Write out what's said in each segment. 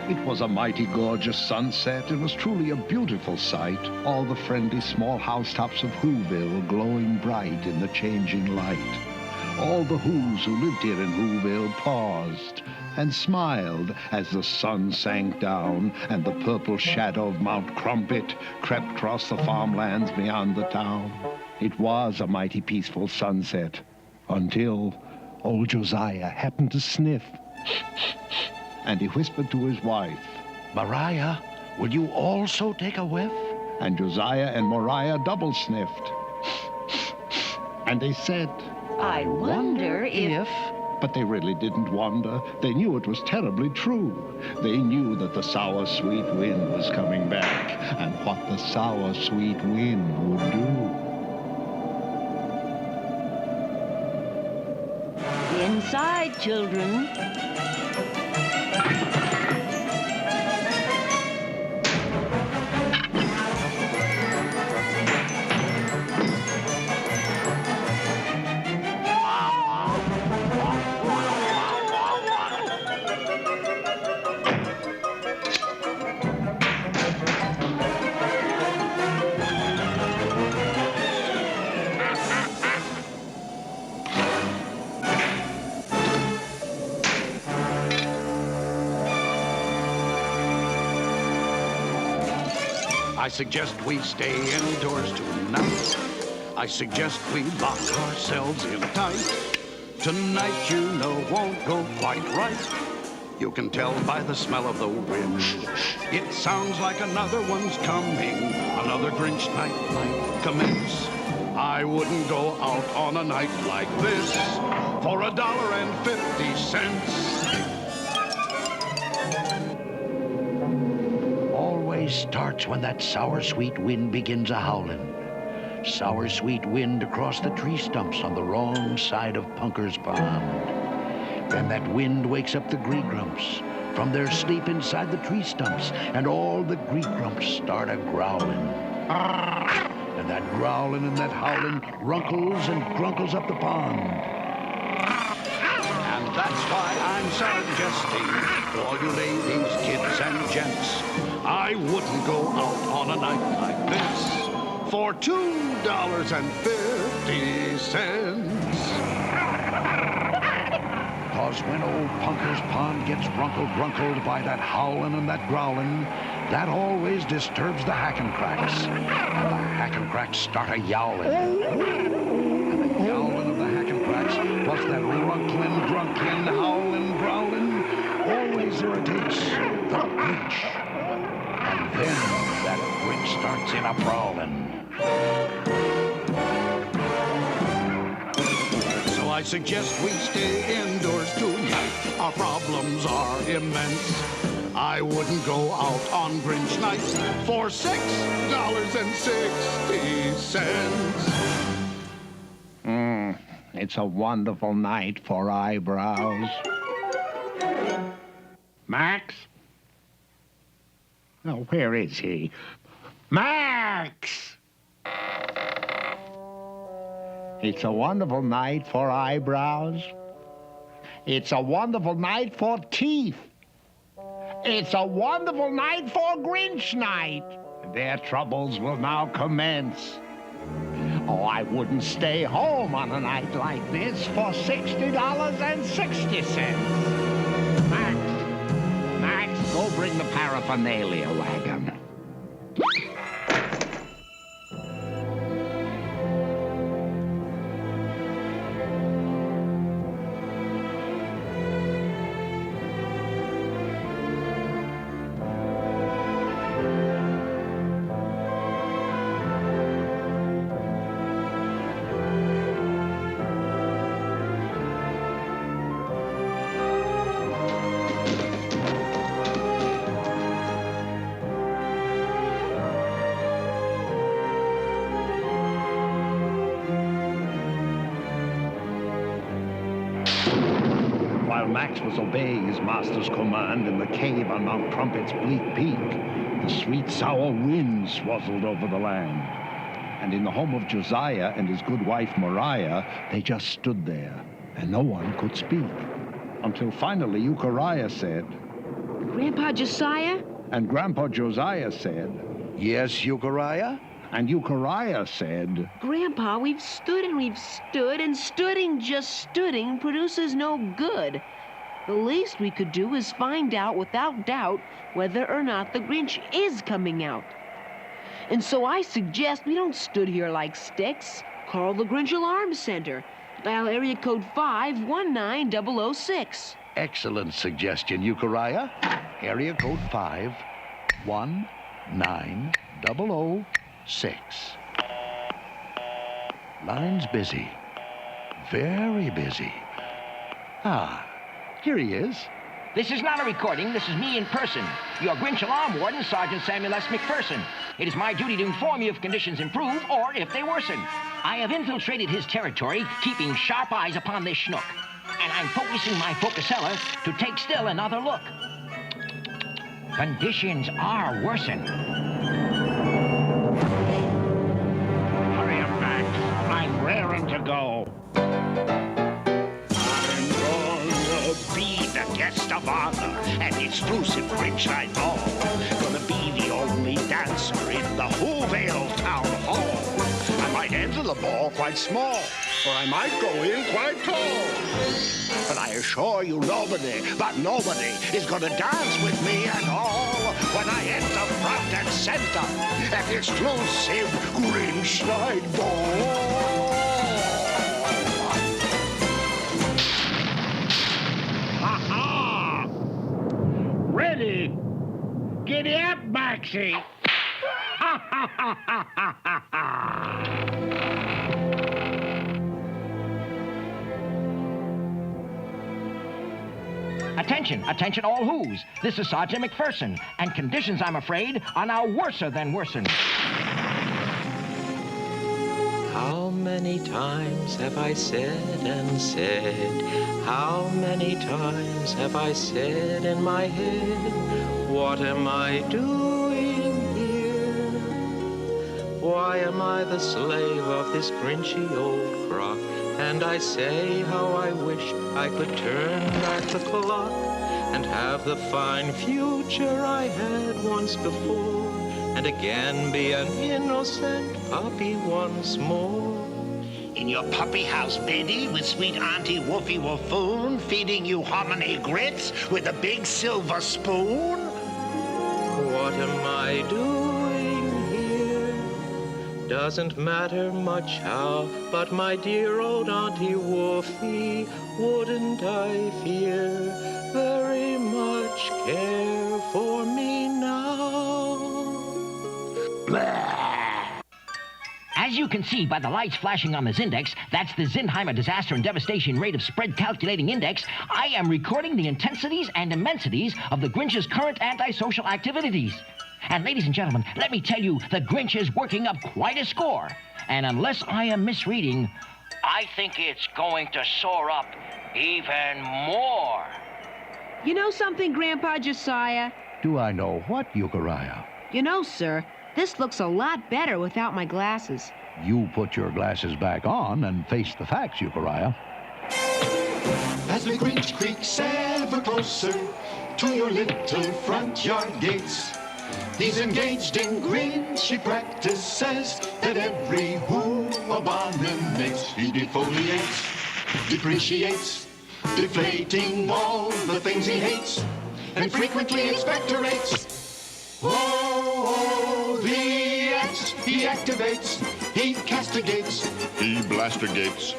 It was a mighty gorgeous sunset. It was truly a beautiful sight. All the friendly small housetops of Whoville glowing bright in the changing light. All the Whos who lived here in Whoville paused and smiled as the sun sank down and the purple shadow of Mount Crumpet crept across the farmlands beyond the town. It was a mighty peaceful sunset until old Josiah happened to sniff. And he whispered to his wife, Mariah, will you also take a whiff? And Josiah and Mariah double sniffed. And they said, I wonder if... But they really didn't wonder. They knew it was terribly true. They knew that the sour, sweet wind was coming back, and what the sour, sweet wind would do. Inside, children. I suggest we stay indoors tonight. I suggest we lock ourselves in tight. Tonight, you know, won't go quite right. You can tell by the smell of the wind. It sounds like another one's coming. Another Grinch Night might commence. I wouldn't go out on a night like this for $1.50. Starts when that sour sweet wind begins a-howlin'. Sour sweet wind across the tree stumps on the wrong side of Punker's Pond. Then that wind wakes up the Gree-Grumps from their sleep inside the tree stumps, and all the Gree-Grumps start a-growlin'. And that growlin' and that howlin' runkles and grunkles up the pond. And that's why I'm suggesting to all you ladies, kids, and gents, I wouldn't go out on a night like this for $2.50. 'Cause when old Punker's Pond gets runkled by that howlin' and that growlin', that always disturbs the Hackencracks. And the Hackencracks start a-yowlin'. And the yowlin' of the Hackencracks, plus that runklin', drunklin', howlin', growlin', always irritates the Grinch. And then that Grinch starts in a-brawlin'. So I suggest we stay indoors tonight. Our problems are immense. I wouldn't go out on Grinch Night for $6.60. It's a wonderful night for eyebrows. Max? Oh, where is he? Max! It's a wonderful night for eyebrows. It's a wonderful night for teeth. It's a wonderful night for Grinch Night. Their troubles will now commence. Oh, I wouldn't stay home on a night like this for $60.60. Max, go bring the paraphernalia wagon. While Max was obeying his master's command in the cave on Mount Trumpet's bleak peak, the sweet, sour wind swazzled over the land. And in the home of Josiah and his good wife, Mariah, they just stood there, and no one could speak. Until finally, Euchariah said, Grandpa Josiah? and Grandpa Josiah said, Yes, Euchariah? and Euchariah said, Grandpa, we've stood and we've stood, and stooding just stooding produces no good. The least we could do is find out without doubt whether or not the Grinch is coming out. And so I suggest we don't stood here like sticks. Call the Grinch Alarm Center. Dial area code 519006. Excellent suggestion, Euchariah. Area code 519006. Line's busy. Very busy. Ah, here he is. This is not a recording. This is me in person. Your Grinch Alarm Warden, Sergeant Samuel S. McPherson. It is my duty to inform you if conditions improve or if they worsen. I have infiltrated his territory, keeping sharp eyes upon this schnook. And I'm focusing my focusella to take still another look. Conditions are worsen. hurry up, Max. I'm raring to go. I'm gonna be the guest of honor at the exclusive Grinch Night Ball. Gonna be the only dancer in the Whoville Town Hall. I might enter the ball quite small, or I might go in quite tall. But I assure you nobody, but nobody, is gonna dance with me at all when I enter front and center at the exclusive Grinch Night Ball. Ha-ha! Ready? Giddy up, Maxie! Ha ha ha ha ha ha ha! Attention, attention all who's. This is Sergeant McPherson, and conditions, I'm afraid, are now worser than worsen. How many times have I said and said? How many times have I said in my head, what am I doing here? Why am I the slave of this Grinchy old crock? And I say how I wish I could turn back the clock and have the fine future I had once before, and again be an innocent puppy once more. In your puppy house, Betty, with sweet Auntie Woofy Woofoon, feeding you hominy grits with a big silver spoon? What am I doing here? Doesn't matter much how, but my dear old Auntie Woofy, wouldn't I fear very much care for me now? Blah! As you can see by the lights flashing on the Zindex, that's the Zinheimer Disaster and Devastation Rate of Spread Calculating Index, I am recording the intensities and immensities of the Grinch's current antisocial activities. And ladies and gentlemen, let me tell you, the Grinch is working up quite a score. And unless I am misreading, I think it's going to soar up even more. You know something, Grandpa Josiah? Do I know what, Euchariah? You know, sir, this looks a lot better without my glasses. You put your glasses back on and face the facts, Euchariah. As the Grinch creaks ever closer to your little front yard gates, he's engaged in Grinchy practices that every who abominates. He defoliates, depreciates, deflating all the things he hates, and frequently expectorates. Oh, the acts he activates, he castigates, He blastigates.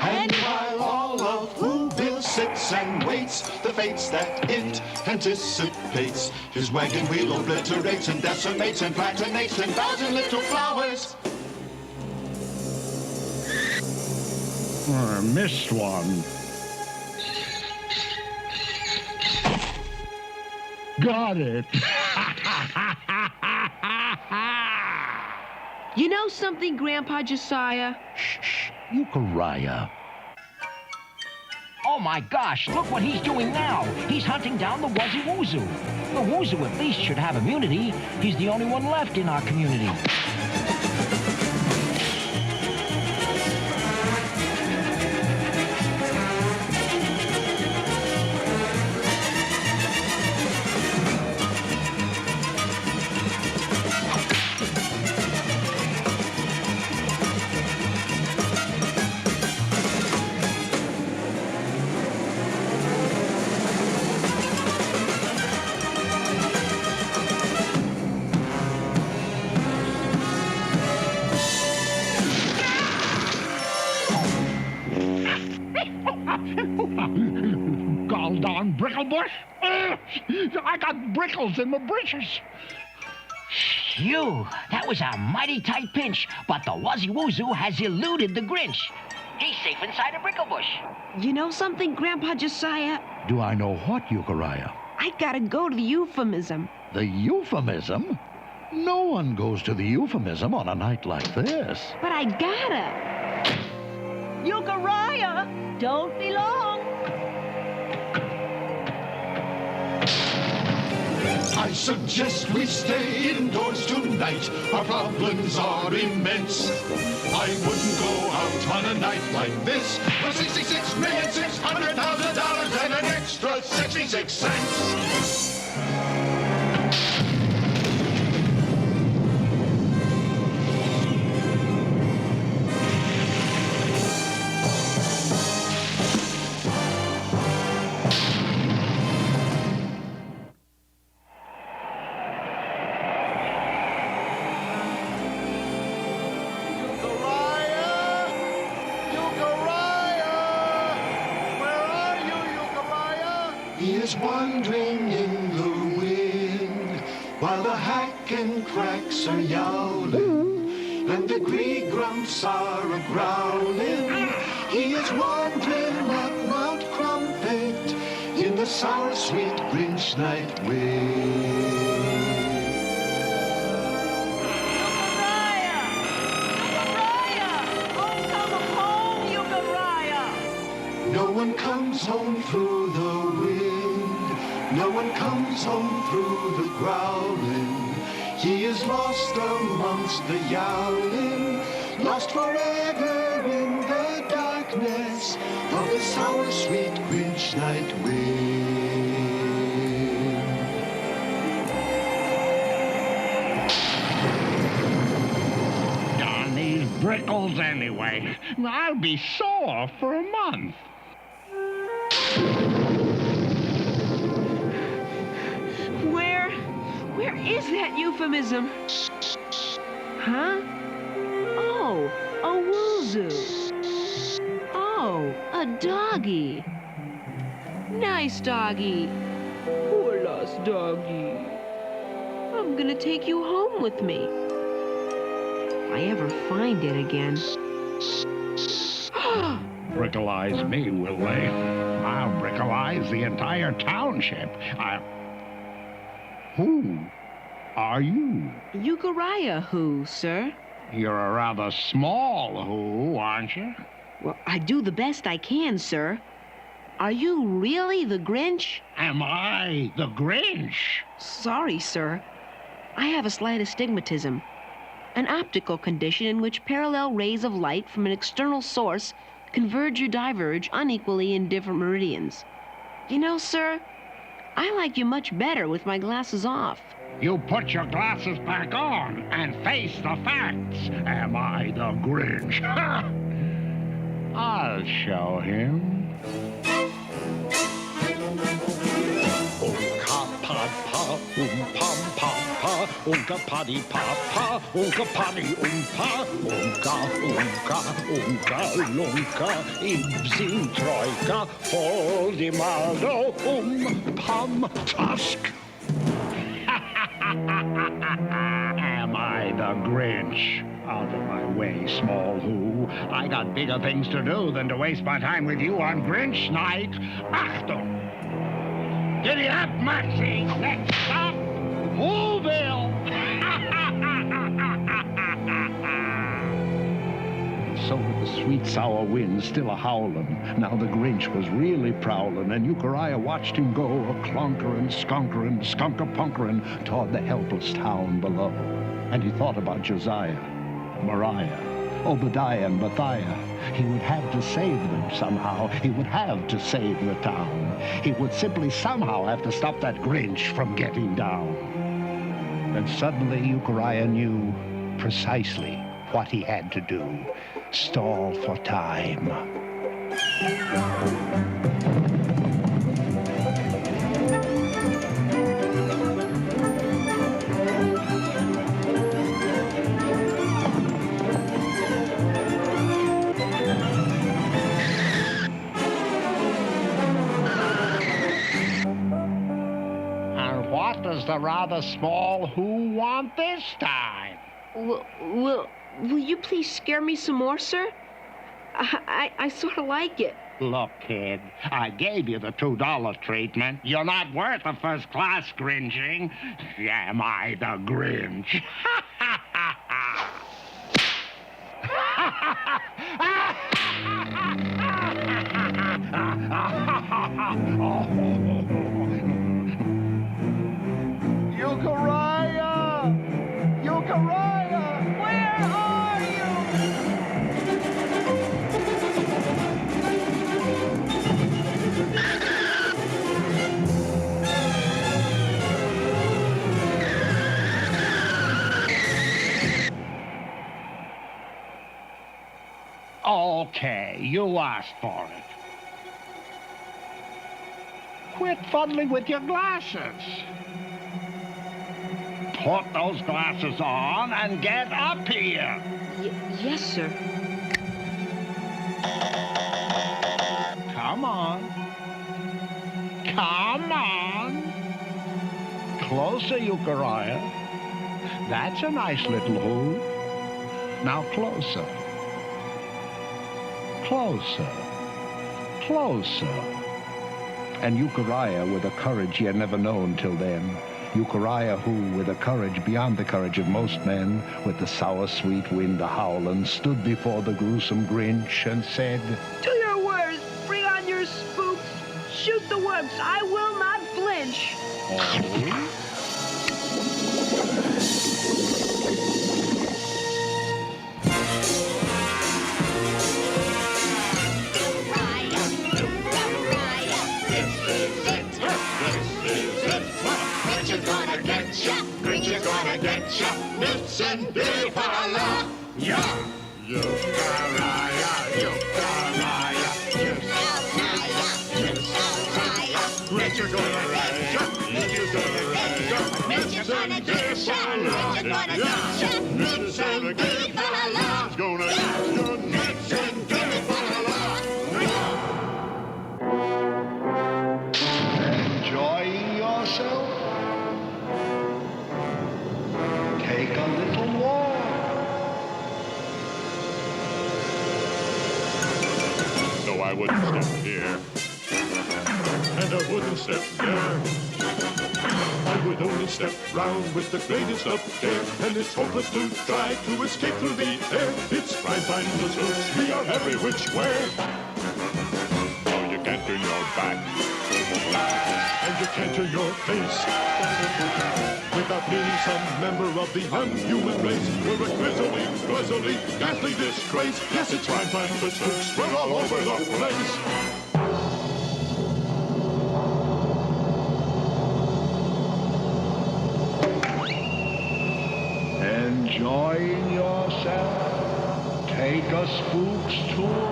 and while all of Whoville sits and waits the fates that it anticipates, his wagon wheel obliterates and decimates and platinates 10,000 little flowers. Missed one. Got it. You know something, Grandpa Josiah? Shh, Euchariah. Oh my gosh, look what he's doing now. He's hunting down the Wuzzy Woozoo. The Woozoo at least should have immunity. He's the only one left in our community. Gall darn Bricklebush. I got brickles in my britches. Phew, that was a mighty tight pinch, but the Wuzzy Woozoo has eluded the Grinch. He's safe inside a brickle bush. You know something, Grandpa Josiah? Do I know what, Euchariah? I gotta go to the euphemism. The euphemism? No one goes to the euphemism on a night like this. But I gotta. Euchariah, don't be long. I suggest we stay indoors tonight. Our problems are immense. I wouldn't go out on a night like this for $66,600,000 and an extra 66 cents. He is wandering in the wind while the hack and cracks are yowling and the gree grumps are a-growling. He is wandering up Mount Crumpet in the sour, sweet Grinch Night wind. No one comes home through the wind. No one comes home through the growling. He is lost amongst the yowling, lost forever in the darkness of the sour, sweet Grinch Night wind. Darn these brickles anyway. I'll be sore for a month. Where is that euphemism? Huh? Oh, a woozoo. Oh, a doggy. Nice doggy. Poor lost doggy. I'm gonna take you home with me. If I ever find it again. Brickleize me, will they? I'll brickleize the entire township. Who are you? Euchariah who, sir? You're a rather small who, aren't you? Well, I do the best I can, sir. Are you really the Grinch? Am I the Grinch? Sorry, sir. I have a slight astigmatism. an optical condition in which parallel rays of light from an external source converge or diverge unequally in different meridians. You know, sir, I like you much better with my glasses off. You put your glasses back on and face the facts. Am I the Grinch? I'll show him. Unka paddy papa, unka paddy umpa, unka lunka, ibsin troika, foldi maldo pam tusk. Am I the Grinch? Out of my way, small who. I got bigger things to do than to waste my time with you on Grinch Night. Achtung! Giddy up, Maxie! Next stop, Whoville! So with the sweet, sour wind still a-howlin', now the Grinch was really prowlin', and Euchariah watched him go a-clunkerin', skunkerin', skunk-a-punkerin' toward the helpless town below. And he thought about Josiah, Mariah, Obadiah, and Bathiah. He would have to save them somehow. He would have to save the town. He would simply somehow have to stop that Grinch from getting down. And suddenly Euchariah knew precisely what he had to do. Stall for time. And what does the rather small who want this time? Will you please scare me some more, sir? I sort of like it. Look, kid, I gave you the $2 treatment. You're not worth a first-class Grinching. Am I the Grinch? Euchariah! Euchariah! Where are you? Okay, you asked for it. Quit fuddling with your glasses. Put those glasses on and get up here. Yes, sir. Come on. Come on. Closer, Euchariah. That's a nice little who. Now closer. Closer. Closer. And Euchariah, with a courage he had never known till then, Euchariah who, with a courage beyond the courage of most men, with the sour sweet wind a-howlin', stood before the gruesome Grinch and said, To your words, bring on your spooks, shoot the works, I will not flinch. Oh? Listen, Euchariah, yeah. Euchariah, Euchariah, Grinch, you're gonna get ya. You're gonna get ya. Grinch, gonna get ya. Grinch, gonna get ya. Grinch, gonna get ya. Gonna get ya. Grinch, Enjoying yourself? Take a little walk. No, I wouldn't step here. And I wouldn't step there. I would only step round with the greatest of care. And it's hopeless to try to escape through the air. It's prime time to lose. We are every which way. No, you can't turn your back. And you can't turn your face. without me, some member of the unhuman race. We're a grisly, ghastly disgrace. Yes, it's time for spooks. We're all over the place. Enjoying yourself? Take a spook's tour.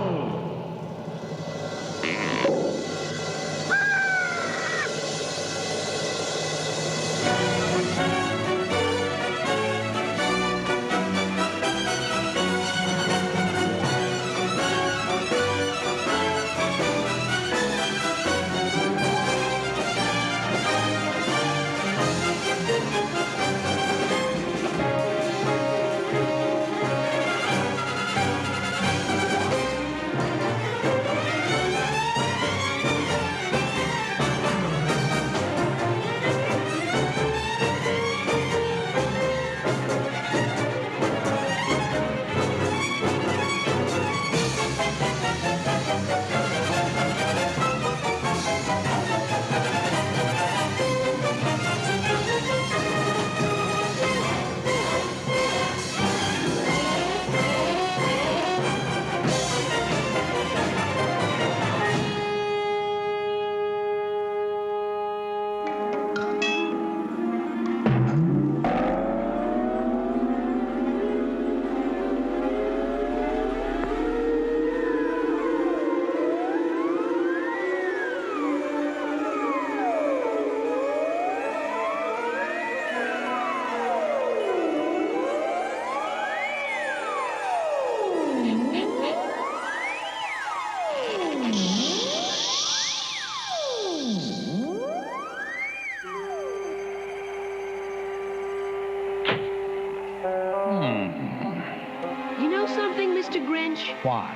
You know something, Mr. Grinch? What?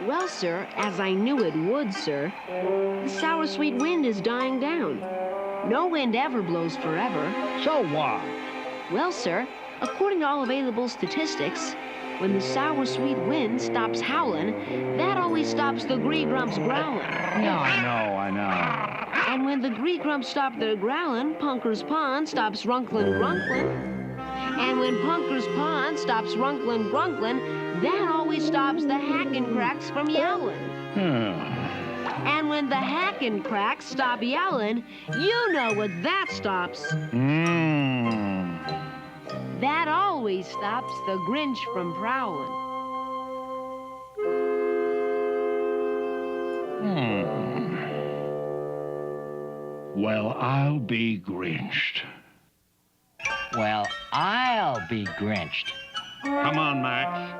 Well, sir, as I knew it would, sir, the sour sweet wind is dying down. No wind ever blows forever. So what? Well, sir, according to all available statistics, when the sour sweet wind stops howling, that always stops the gree-grumps growling. Yeah, I know. And when the gree-grumps stop their growling, Punker's Pond stops runklin' grunklin'. And when Punker's Pond stops runklin' grunklin', that always stops the hackin' from yowling. And when the hackin' stop yowling, you know what that stops. That always stops the Grinch from prowling. Well, I'll be Grinched. Well, I'll be Grinched. Come on, Max.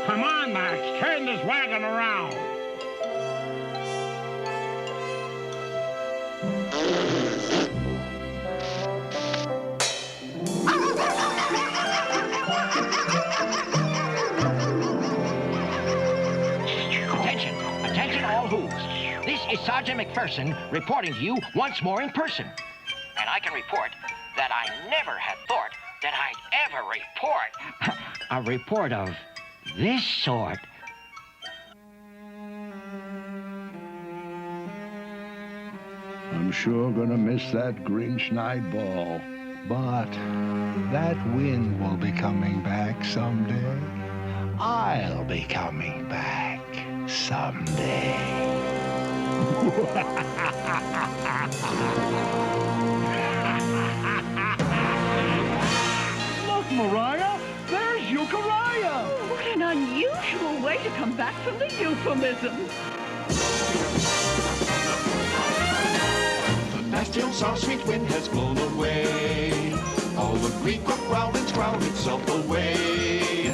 Come on, Max, turn this wagon around. Attention all who's. This is Sergeant McPherson reporting to you once more in person. And I can report that I never had thought that I'd ever report a report of this sort. I'm sure gonna miss that Grinch Night ball. But that wind will be coming back someday. I'll be coming back someday. Look, Mariah, there's Euchariah. What an unusual way to come back from the euphemism. The nasty old sour sweet wind has blown away. All the Greek growling's growled itself away.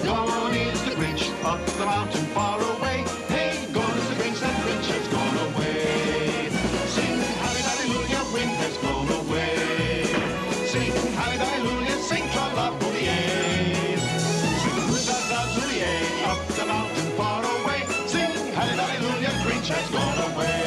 Gone is the Grinch up the mountain far away. Hey, gone is the Grinch, that Grinch has gone away. Sing hallelujah, wind has blown away. Sing hallelujah, sing tra-la-boolie. Sing hoo-da-da-zoolie, up the mountain far away. Sing hallelujah, Grinch has gone away.